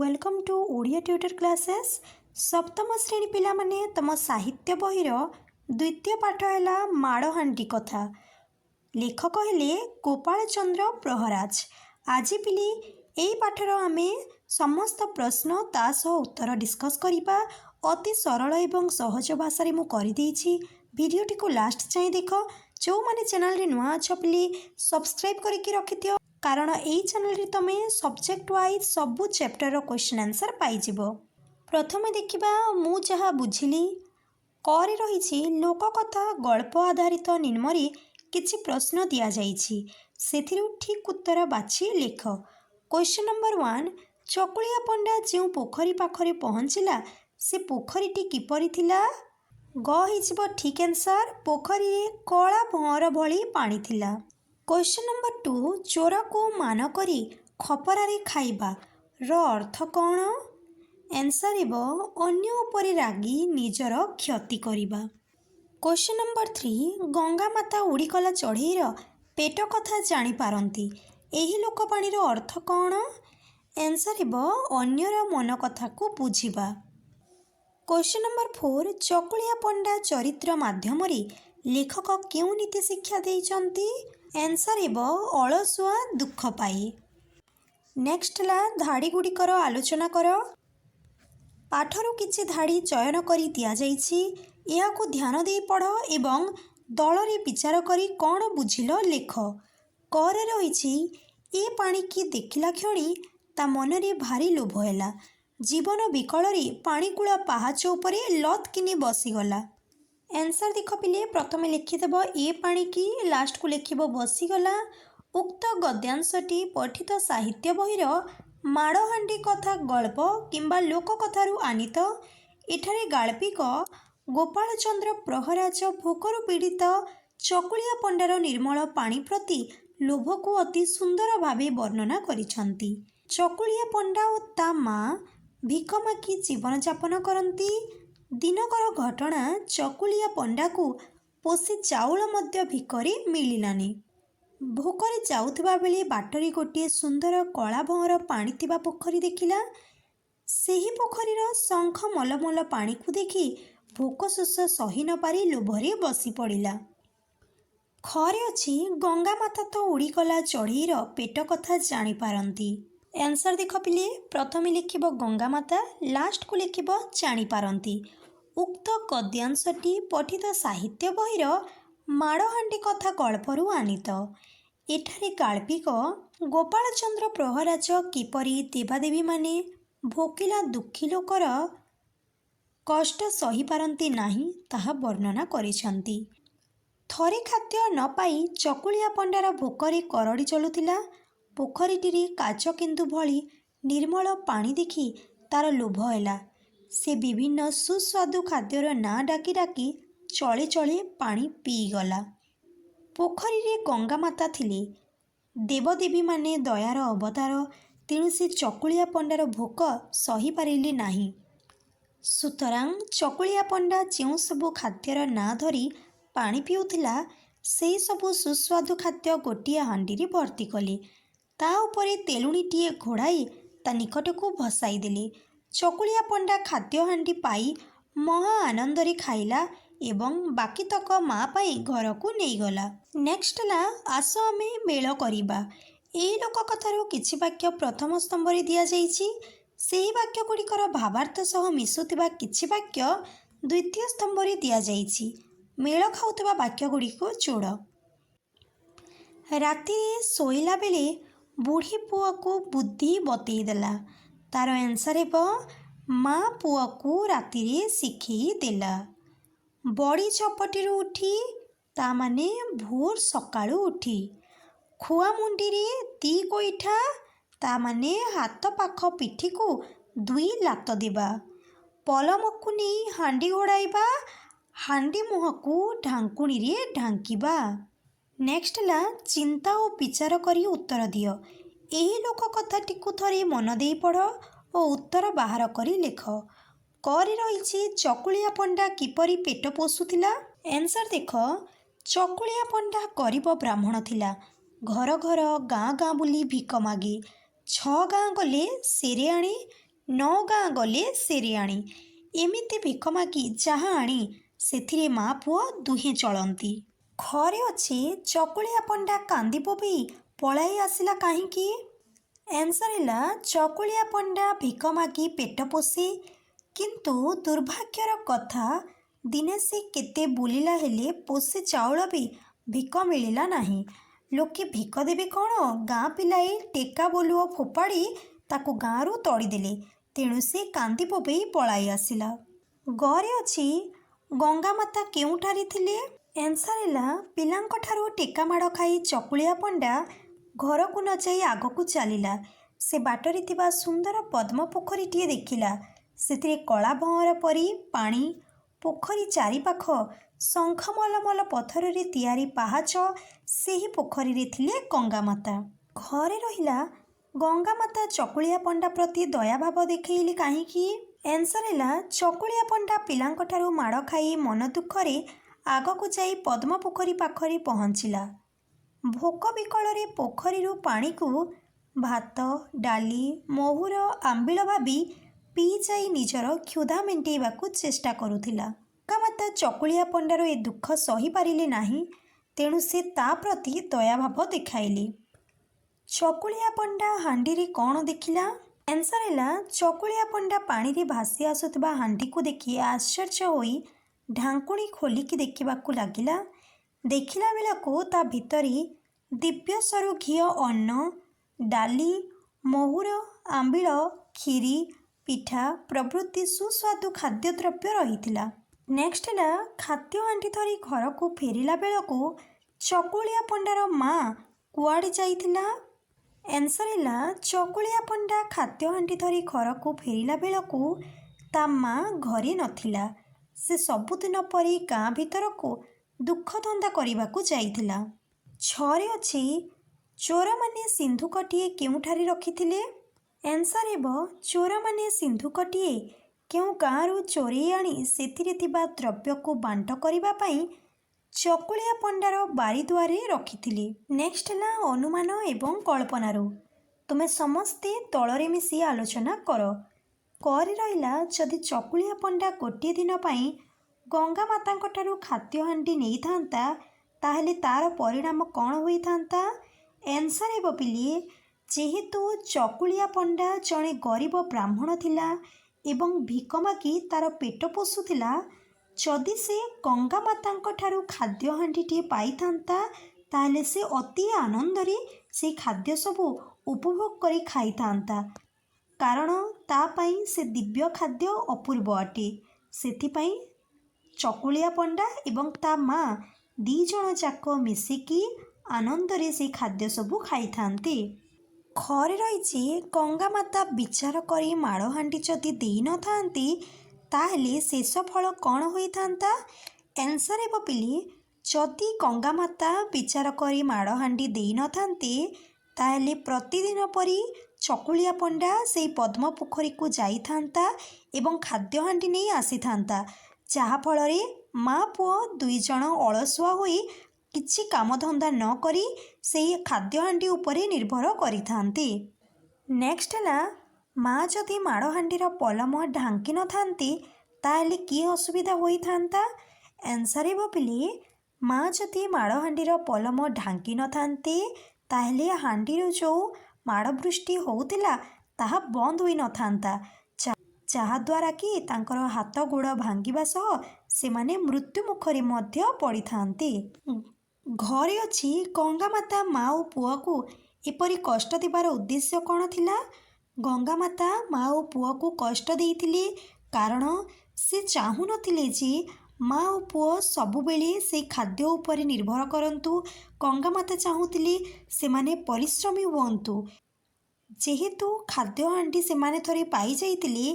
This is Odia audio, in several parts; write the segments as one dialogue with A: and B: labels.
A: Welcome to Odia tutor classes सप्तम श्रेणी पिला माने तम साहित्य बहिर द्वितीय पाठ है माड़हांडी कथा। लेखक हेले गोपाल चंद्र प्रहराज। आज पिली यही पाठर आमे समस्त प्रश्न ता सह उत्तर डिस्कस करिबा। अति सरल एवं सहज भाषा रे मु करि देछि। वीडियोटी को लास्ट चाहे देख। जो माने चैनल रे नुआ अछ पिली सब्सक्राइब करके रखिथियो, कारण यही चैनल रे तमे सब्जेक्ट वाइज सबु चैप्टर रो क्वेश्चन आंसर पाइजिबो। प्रथमे देखिबा मु जहा बुझिली करे रहिछि लोककथा गल्प आधारित निम्नरे किछि प्रश्न दिया जाइछि, सेथिरु ठीक उत्तर बाछि लेख। क्वेश्चन नंबर 1, चकुलिया पंडा जो पोखरी पाखरे पहुँचिला से पोखरीटी किपरि थिला? ग हिजिबो ठीक आंसर, पोखरी कला भंवर भली पानी थिला। क्वेश्चन नंबर 2, चोर को मान करी खपरारे खाइबा रो अर्थ कौन? आंसर हेबो अन्य उपरे रागी निजर क्षति करिबा। क्वेश्चन नंबर 3, गंगा माता उड़ीकला चढ़ेईर पेट कथा जानी पारंती, एही लोकपाणीर अर्थ कौन? आंसर हेबो अन्यर मन कथा को बुझिबा। क्वेश्चन नंबर 4, चकुलिया पंडा चरित्र माध्यम लेखक केउ नीति शिक्षा देइचंती? आंसर हेबो अलसुआ दुख पाई। नेक्स्ट ला धाड़ी गुड़िकर आलोचना कर। पाठरू किछि धाड़ी चयन करी दिया जाइछि, एहाकू ध्यान दे पढ़ एवं दलरे विचार करी कौन बुझिलो लेख। करे रहिछि ए पानी की देखिला क्षणी ता मनरे भारी लोभ हैला, जीवन विकଳରେ पाणीकूला पाहाच उपरे लत किनी बसीगला। आंसर देख पिले, प्रथमे लिखिदेव ए पाणी की, लास्ट को लिखिब बसीगला। उक्त गद्यांशटी पठित साहित्य बहिर माड़हांडी कथा गल्प किंबा लोककथारू आनीत। एठारे गाल्पिक गोपाल चंद्र प्रहराज भोकरू पीड़ित चकुलिया पंडार निर्मल पानी प्रति लोभ को अति सुंदर भावे वर्णना करिसंती। चकुलिया पंडा और ता माँ भिख मागी जीवन यापन करती। दिनकर घटना चकुलिया पंडा को पोषी चाउल मध्य भिकरे मिलिलानी। भोकरे जाउथिबा बेले बाटरी गोटे सुंदर कला भंवर पानी थिबा पोखरी देखिला। सेही पोखरीर शंख मलमल पानी को देखी भोक शोष सही न पारी लोभरे बसी पड़िला। खरे अछि गंगा माता तो उड़ीकला चढ़ेईर पेट कथा जानी पारंती। आंसर देख पिले, प्रथमे लिखिब गंगा माता, लास्ट को लिखिब जानी पारंती। उक्त गद्यांशटी पठित साहित्य बहिर माड़हांडी कथा गल्परू आनीत। एठारे गाल्पिक गोपाल चंद्र प्रहराज किपरि देवादेवी माने भोकिला दुखी लोकर कष्ट सही पारंती नाही ताहा वर्णना करिसंती। थरे खाद्य न पाई चकुलिया पंडार भोकरे करड़ी चलुथिला। पोखरीटी काच किंदु भली निर्मल पानी देखी तार लोभ हैला। से विभिन्न सुस्वादु खाद्यर ना डाकी डाकी चले चले पानी पीगला। पोखरी रे गंगा माता थिले, देवदेवी माने दयार अवतार, तेणु से चकुलिया पंडार भोक सही पारिले नाही। सुतरां चकुलिया पंडा जो सबु खाद्यर ना धरी पानी पिउथिला, से सबु सुस्वादु खाद्य गोटिए हांडी रे भर्ती कले। ता उपरे तेलुणीटीए घोड़ाई ता निकट को भसाई देले। चकुलिया पंडा खाद्य हांडी पाई महा आनंदरे खाइला एवं बाकी तक माँ पाई घर को नहीं गला। नेक्स्ट ला आस आमे मेल करिबा। एही लोक कथारो किछि वाक्य प्रथम स्तंभ रे दिया जाइछि, सेही वाक्य गुड़िकर भावार्थ सह मिशुथिबा किछि वाक्य द्वितीय स्तंभ रे दिया जाइछि। मेल खाउथिबा वाक्य गुड़िको जोड़। राति सोइला बेले बुढ़ी पुआ को बुद्धि बतई देला। तार आंसर हेबो माँ पुआ को राति रे शिखई देला। बड़ी चपटी उठी ता माने भोर सकाळु उठी। खुआ मुंडी रे दी गोईठा ता माने हाथ पाख पिठी को दुई लात देबा। पलमकु नहीं हांडी घोड़ाइबा, हांडी मुह को ढांकुणी रे ढांकिबा। नेक्स्ट ला चिंता और विचार करी उत्तर दियो। एही लोक कथाटी को थरे मन देई पढ़ और उत्तर बाहर करी लेख। करे रहिछि चकुलिया पंडा किपरि पेट पोषुथिला? आंसर देख, चकुलिया पंडा गरीब ब्राह्मण थिला। घर घर गाँ गाँ बुली भिक मागे। 6 गाँ गले सेरे आणे 9 ଗାଁ ଗଲେ ସେରିଆଣି। ଏମିତି ଭିକ ମାଗି ଯାହା ଆଣି ସେଥିରେ ମା ପୁଅ ଦୁହେଁ ଚଳନ୍ତି। ଘରେ ଅଛି ଚକୁଳିଆ ପଣ୍ଡା କାନ୍ଦି ବୋବେଇ ପଳାଇ ଆସିଲା କାହିଁକି? ଆନ୍ସର ହେଲା ଚକୁଳିଆ ପଣ୍ଡା ଭିକ ମାଗି ପେଟ ପୋଷେ, କିନ୍ତୁ ଦୁର୍ଭାଗ୍ୟର କଥା ଦିନେ ସେ କେତେ ବୁଲିଲା ହେଲେ ପୋଷେ ଚାଉଳ ବି ଭିକ ମିଳିଲା ନାହିଁ। ଲୋକେ ଭିକ ଦେବେ କ'ଣ? ଗାଁ ପିଲାଏ ଟେକା ବୋଲୁଅ ଫୋପାଡ଼ି ତାକୁ ଗାଁରୁ ତଡ଼ିଦେଲେ। ତେଣୁ ସେ କାନ୍ଦି ବୋବେଇ ପଳାଇ ଆସିଲା। ଘରେ ଅଛି ଗଙ୍ଗାମାତା କେଉଁଠାରେ ଥିଲେ? ଆନ୍ସର ହେଲା ପିଲାଙ୍କଠାରୁ ଟେକା ମାଡ଼ ଖାଇ ଚକୁଳିଆ ପଣ୍ଡା ଘରକୁ ନ ଯାଇ ଆଗକୁ ଚାଲିଲା। ସେ ବାଟରେ ଥିବା ସୁନ୍ଦର ପଦ୍ମ ପୋଖରୀଟିଏ ଦେଖିଲା। ସେଥିରେ କଳା ଭଅଁର ପରି ପାଣି। ପୋଖରୀ ଚାରିପାଖ ଶଙ୍ଖ ମଲମଲ ପଥରରେ ତିଆରି ପାହାଚ। ସେହି ପୋଖରୀରେ ଥିଲେ ଗଙ୍ଗାମାତା। ଘରେ ରହିଲା ଗଙ୍ଗାମାତା ଚକୁଳିଆ ପଣ୍ଡା ପ୍ରତି ଦୟାଭାବ ଦେଖେଇଲେ କାହିଁକି? ଆନ୍ସର ହେଲା ଚକୁଳିଆ ପଣ୍ଡା ପିଲାଙ୍କଠାରୁ ମାଡ଼ ଖାଇ ମନ ଦୁଃଖରେ ଆଗକୁ ଯାଇ ପଦ୍ମ ପୋଖରୀ ପାଖରେ ପହଞ୍ଚିଲା। ଭୋକ ବିକଳରେ ପୋଖରୀରୁ ପାଣିକୁ ଭାତ, ଡାଲି, ମହୁର, ଆମ୍ବିଳ ଭାବି ପିଇ ଯାଇ ନିଜର କ୍ଷୁଧା ମେଣ୍ଟେଇବାକୁ ଚେଷ୍ଟା କରୁଥିଲା। ଗଙ୍ଗାମାତା ଚକୁଳିଆ ପଣ୍ଡାର ଏ ଦୁଃଖ ସହିପାରିଲେ ନାହିଁ। ତେଣୁ ସେ ତା ପ୍ରତି ଦୟାଭାବ ଦେଖାଇଲେ। ଚକୁଳିଆ ପଣ୍ଡା ହାଣ୍ଡିରେ କ'ଣ ଦେଖିଲା? ଆନ୍ସର ହେଲା ଚକୁଳିଆ ପଣ୍ଡା ପାଣିରେ ଭାସି ଆସୁଥିବା ହାଣ୍ଡିକୁ ଦେଖି ଆଶ୍ଚର୍ଯ୍ୟ ହୋଇ ଢାଙ୍କୁଣୀ ଖୋଲିକି ଦେଖିବାକୁ ଲାଗିଲା। ଦେଖିଲା ବେଳକୁ ତା ଭିତରେ ଦିବ୍ୟସରୁ ଘିଅ ଅନ୍ନ, ଡାଲି, ମହୁର, ଆମ୍ବିଳ, କ୍ଷୀରି, ପିଠା ପ୍ରଭୃତି ସୁସ୍ୱାଦୁ ଖାଦ୍ୟଦ୍ରବ୍ୟ ରହିଥିଲା। ନେକ୍ସଟ ହେଲା ଖାଦ୍ୟ ହାଣ୍ଡି ଧରି ଘରକୁ ଫେରିଲା ବେଳକୁ ଚକୁଳିଆ ପଣ୍ଡାର ମା କୁଆଡ଼େ ଯାଇଥିଲା? ଆନ୍ସର ହେଲା ଚକୁଳିଆ ପଣ୍ଡା ଖାଦ୍ୟ ହାଣ୍ଡି ଧରି ଘରକୁ ଫେରିଲା ବେଳକୁ ତା ମା ଘରେ ନଥିଲା। ସେ ସବୁଦିନ ପରି ଗାଁ ଭିତରକୁ ଦୁଃଖ ଧନ୍ଦା କରିବାକୁ ଯାଇଥିଲା। ଛଅରେ ଅଛି ଚୋରମାନେ ସିନ୍ଧୁକଟିଏ କେଉଁଠାରେ ରଖିଥିଲେ? ଆନ୍ସର ହେବ ଚୋରମାନେ ସିନ୍ଧୁକଟିଏ କେଉଁ ଗାଁରୁ ଚୋରେଇ ଆଣି ସେଥିରେ ଥିବା ଦ୍ରବ୍ୟକୁ ବାଣ୍ଟ କରିବା ପାଇଁ ଚକୁଳିଆ ପଣ୍ଡାର ବାରିଦୁଆରେ ରଖିଥିଲେ। ନେକ୍ସଟ ହେଲା ଅନୁମାନ ଏବଂ କଳ୍ପନାରୁ। ତୁମେ ସମସ୍ତେ ଦଳରେ ମିଶି ଆଲୋଚନା କର। କରେ ରହିଲା ଯଦି ଚକୁଳିଆ ପଣ୍ଡା ଗୋଟିଏ ଦିନ ପାଇଁ ଗଙ୍ଗାମାତାଙ୍କଠାରୁ ଖାଦ୍ୟ ହାଣ୍ଡି ନେଇଥାନ୍ତା ତାହେଲେ ତାର ପରିଣାମ କ'ଣ ହୋଇଥାନ୍ତା? ଆନ୍ସର ହେବ ପିଲେ ଯେହେତୁ ଚକୁଳିଆ ପଣ୍ଡା ଜଣେ ଗରିବ ବ୍ରାହ୍ମଣ ଥିଲା ଏବଂ ଭିକ ମାଗି ତାର ପେଟ ପୋଷୁଥିଲା, ଯଦି ସେ ଗଙ୍ଗାମାତାଙ୍କଠାରୁ ଖାଦ୍ୟ ହାଣ୍ଡିଟିଏ ପାଇଥାନ୍ତା ତାହେଲେ ସେ ଅତି ଆନନ୍ଦରେ ସେହି ଖାଦ୍ୟ ସବୁ ଉପଭୋଗ କରି ଖାଇଥାନ୍ତା। କାରଣ ତା ପାଇଁ ସେ ଦିବ୍ୟ ଖାଦ୍ୟ ଅପୂର୍ବ ଅଟେ। ସେଥିପାଇଁ ଚକୁଳିଆ ପଣ୍ଡା ଏବଂ ତା ମା ଦୁଇଜଣ ଯାକ ମିଶିକି ଆନନ୍ଦରେ ସେ ଖାଦ୍ୟ ସବୁ ଖାଇଥାନ୍ତି। ଘରେ ରହିଛି ଗଙ୍ଗାମାତା ବିଚାର କରି ମାଡ଼ହାଣ୍ଡି ଯଦି ଦେଇନଥାନ୍ତି ତାହେଲେ ଶେଷ ଫଳ କ'ଣ ହୋଇଥାନ୍ତା? ଆନ୍ସର ହେବ ପିଲେ ଯଦି ଗଙ୍ଗାମାତା ବିଚାର କରି ମାଡ଼ହାଣ୍ଡି ଦେଇନଥାନ୍ତେ ତାହେଲେ ପ୍ରତିଦିନ ପରି ଚକୁଳିଆ ପଣ୍ଡା ସେହି ପଦ୍ମ ପୋଖରୀକୁ ଯାଇଥାନ୍ତା ଏବଂ ଖାଦ୍ୟ ହାଣ୍ଡି ନେଇ ଆସିଥାନ୍ତା, ଯାହାଫଳରେ ମା ପୁଅ ଦୁଇଜଣ ଅଳସୁଆ ହୋଇ କିଛି କାମଧନ୍ଦା ନ କରି ସେହି ଖାଦ୍ୟ ହାଣ୍ଡି ଉପରେ ନିର୍ଭର କରିଥାନ୍ତି। ନେକ୍ସଟ ହେଲା ମା ଯଦି ମାଡ଼ହାଣ୍ଡିର ପଲମ ଢାଙ୍କି ନଥାନ୍ତି ତାହେଲେ କି ଅସୁବିଧା ହୋଇଥାନ୍ତା? ଆନ୍ସର ହେବ ପିଲେ ମା ଯଦି ମାଡ଼ହାଣ୍ଡିର ପଲମ ଢାଙ୍କି ନଥାନ୍ତେ ତାହେଲେ ହାଣ୍ଡିରୁ ଯେଉଁ ମାଡ଼ ବୃଷ୍ଟି ହେଉଥିଲା ତାହା ବନ୍ଦ ହୋଇନଥାନ୍ତା, ଯାହାଦ୍ୱାରା କି ତାଙ୍କର ହାତ ଗୋଡ଼ ଭାଙ୍ଗିବା ସହ ସେମାନେ ମୃତ୍ୟୁ ମୁଖରେ ମଧ୍ୟ ପଡ଼ିଥାନ୍ତି। ଘରେ ଅଛି ଗଙ୍ଗାମାତା ମା ଓ ପୁଅକୁ ଏପରି କଷ୍ଟ ଦେବାର ଉଦ୍ଦେଶ୍ୟ କ'ଣ ଥିଲା? ଗଙ୍ଗାମାତା ମା ଓ ପୁଅକୁ କଷ୍ଟ ଦେଇଥିଲେ କାରଣ ସେ ଚାହୁଁନଥିଲେ ଯେ ମା ଓ ପୁଅ ସବୁବେଳେ ସେଇ ଖାଦ୍ୟ ଉପରେ ନିର୍ଭର କରନ୍ତୁ। ଗଙ୍ଗାମାତା ଚାହୁଁଥିଲେ ସେମାନେ ପରିଶ୍ରମୀ ହୁଅନ୍ତୁ। ଯେହେତୁ ଖାଦ୍ୟ ହାଣ୍ଡି ସେମାନେ ଥରେ ପାଇଯାଇଥିଲେ,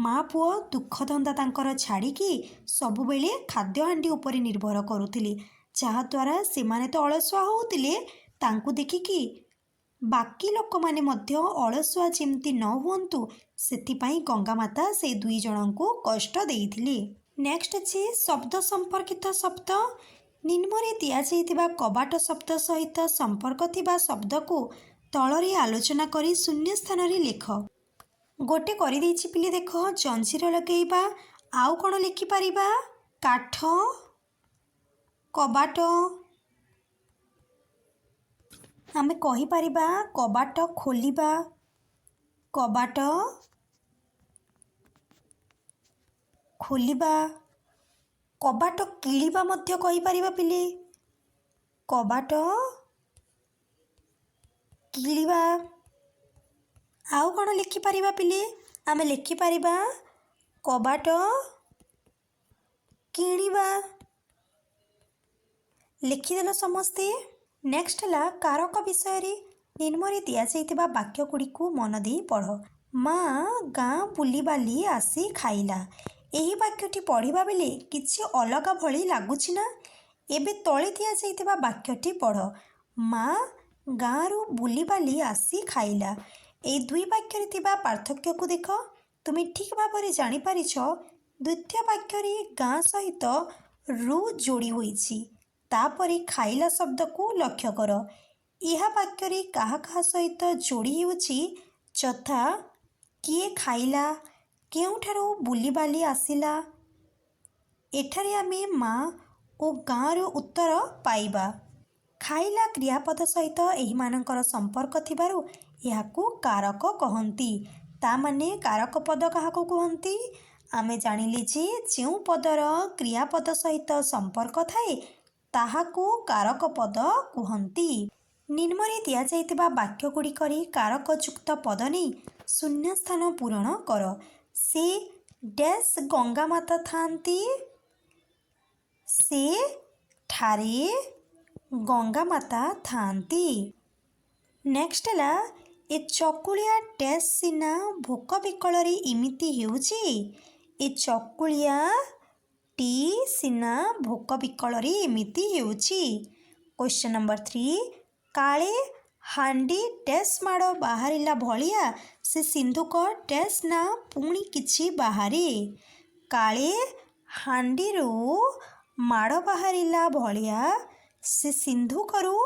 A: ମା ପୁଅ ଦୁଃଖ ଧନ୍ଦା ତାଙ୍କର ଛାଡ଼ିକି ସବୁବେଳେ ଖାଦ୍ୟ ହାଣ୍ଡି ଉପରେ ନିର୍ଭର କରୁଥିଲେ, ଯାହାଦ୍ୱାରା ସେମାନେ ତ ଅଳସୁଆ ହେଉଥିଲେ, ତାଙ୍କୁ ଦେଖିକି ବାକି ଲୋକମାନେ ମଧ୍ୟ ଅଳସୁଆ ଯେମିତି ନ ହୁଅନ୍ତୁ ସେଥିପାଇଁ ଗଙ୍ଗାମାତା ସେ ଦୁଇ ଜଣଙ୍କୁ କଷ୍ଟ ଦେଇଥିଲେ। ନେକ୍ସଟ ଅଛି ଶବ୍ଦ ସମ୍ପର୍କିତ ଶବ୍ଦ। ନିମ୍ନରେ ଦିଆଯାଇଥିବା କବାଟ ଶବ୍ଦ ସହିତ ସମ୍ପର୍କ ଥିବା ଶବ୍ଦକୁ ତଳରେ ଆଲୋଚନା କରି ଶୂନ୍ୟ ସ୍ଥାନରେ ଲେଖ। गोटे କରିଦେଇଛି ପିଲେ ଦେଖ ଜଞ୍ଜିର ଲଗେଇବା। ଆଉ କ'ଣ ଲେଖିପାରିବା? କାଠ, କବାଟ। ଆମେ କହିପାରିବା କବାଟ ଖୋଲିବା, କବାଟ ଖୋଲିବା। କବାଟ କିଳିବା ମଧ୍ୟ କହିପାରିବା ପିଲେ, କବାଟ କିଳିବା। ଆଉ କ'ଣ ଲେଖିପାରିବା ପିଲେ? ଆମେ ଲେଖିପାରିବା କବାଟ କିଣିବା। ଲେଖିଦେଲ ସମସ୍ତେ। ନେକ୍ସଟ ହେଲା କାରକ ବିଷୟରେ। ନିମ୍ନରେ ଦିଆଯାଇଥିବା ବାକ୍ୟଗୁଡ଼ିକୁ ମନ ଦେଇ ପଢ଼। ମା ଗାଁ ବୁଲିବାଲି ଆସି ଖାଇଲା। ଏହି ବାକ୍ୟଟି ପଢ଼ିବା ବେଳେ କିଛି ଅଲଗା ଭଳି ଲାଗୁଛି ନା? ଏବେ ତଳେ ଦିଆଯାଇଥିବା ବାକ୍ୟଟି ପଢ଼। ମା ଗାଁରୁ ବୁଲିବାଲି ଆସି ଖାଇଲା। ଏହି ଦୁଇ ବାକ୍ୟରେ ଥିବା ପାର୍ଥକ୍ୟକୁ ଦେଖ। ତୁମେ ଠିକ୍ ଭାବରେ ଜାଣିପାରିଛ ଦ୍ୱିତୀୟ ବାକ୍ୟରେ ଗାଁ ସହିତ ରୁ ଯୋଡ଼ି ହୋଇଛି। ତାପରେ ଖାଇଲା ଶବ୍ଦକୁ ଲକ୍ଷ୍ୟ କର। ଏହା ବାକ୍ୟରେ କାହା କାହା ସହିତ ଯୋଡ଼ି ହେଉଛି, ଯଥା କିଏ ଖାଇଲା, କେଉଁଠାରୁ ବୁଲିବାଲି ଆସିଲା। ଏଠାରେ ଆମେ ମା ଓ ଗାଁର ଉତ୍ତର ପାଇବା। ଖାଇଲା କ୍ରିୟାପଦ ସହିତ ଏହିମାନଙ୍କର ସମ୍ପର୍କ ଥିବାରୁ ଏହାକୁ କାରକ କହନ୍ତି। ତା ମାନେ କାରକ ପଦ କାହାକୁ କୁହନ୍ତି? ଆମେ ଜାଣିଲେ ଯେ ଯେଉଁ ପଦର କ୍ରିୟାପଦ ସହିତ ସମ୍ପର୍କ ଥାଏ ତାହାକୁ କାରକ ପଦ କୁହନ୍ତି। ନିମ୍ନରେ ଦିଆଯାଇଥିବା ବାକ୍ୟଗୁଡ଼ିକରେ କାରକଯୁକ୍ତ ପଦ ନେଇ ଶୂନ୍ୟସ୍ଥାନ ପୂରଣ କର। ସେ ଡ୍ୟାସ୍ ଗଙ୍ଗାମାତା ଥାଆନ୍ତି। ସେଠାରେ ଗଙ୍ଗାମାତା ଥାଆନ୍ତି। ନେକ୍ସଟ ହେଲା ଏ ଚକୁଳିଆ ଡ୍ୟାସ୍ ସିନା ଭୋକ ବିକଳରେ ଏମିତି ହେଉଛି। ଏ ଚକୁଳିଆଟି ସିନା ଭୋକ ବିକଳରେ ଏମିତି ହେଉଛି। କ୍ୱେଶ୍ଚନ୍ ନମ୍ବର 3, କାଳେ ହାଣ୍ଡି ଡ୍ୟାସ୍ ମାଡ଼ ବାହାରିଲା ଭଳିଆ ସେ ସିନ୍ଧୁକ ଡ୍ୟାସ୍ ନା ପୁଣି କିଛି ବାହାରେ। କାଳେ ହାଣ୍ଡିରୁ ମାଡ଼ ବାହାରିଲା ଭଳିଆ ସେ ସିନ୍ଧୁକରୁ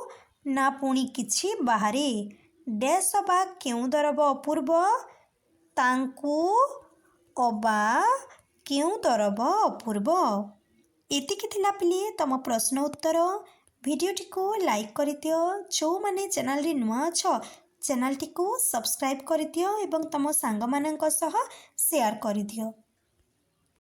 A: ନା ପୁଣି କିଛି ବାହାରେ। ଡ୍ୟାସ୍ ଅବା କେଉଁ ଦରବ ଅପୂର୍ବ, ତାଙ୍କୁ ଅବା କେଉଁ ଦରବ ଅପୂର୍ବ। ଏତିକି ଥିଲା ପିଲେ ତମ ପ୍ରଶ୍ନ ଉତ୍ତର। ଭିଡ଼ିଓଟିକୁ ଲାଇକ୍ କରିଦିଅ। ଯେଉଁମାନେ ଚ୍ୟାନେଲରେ ନୂଆ ଅଛ ଚ୍ୟାନେଲଟିକୁ ସବସ୍କ୍ରାଇବ୍ କରିଦିଅ ଏବଂ ତମ ସାଙ୍ଗମାନଙ୍କ ସହ ସେୟାର କରିଦିଅ।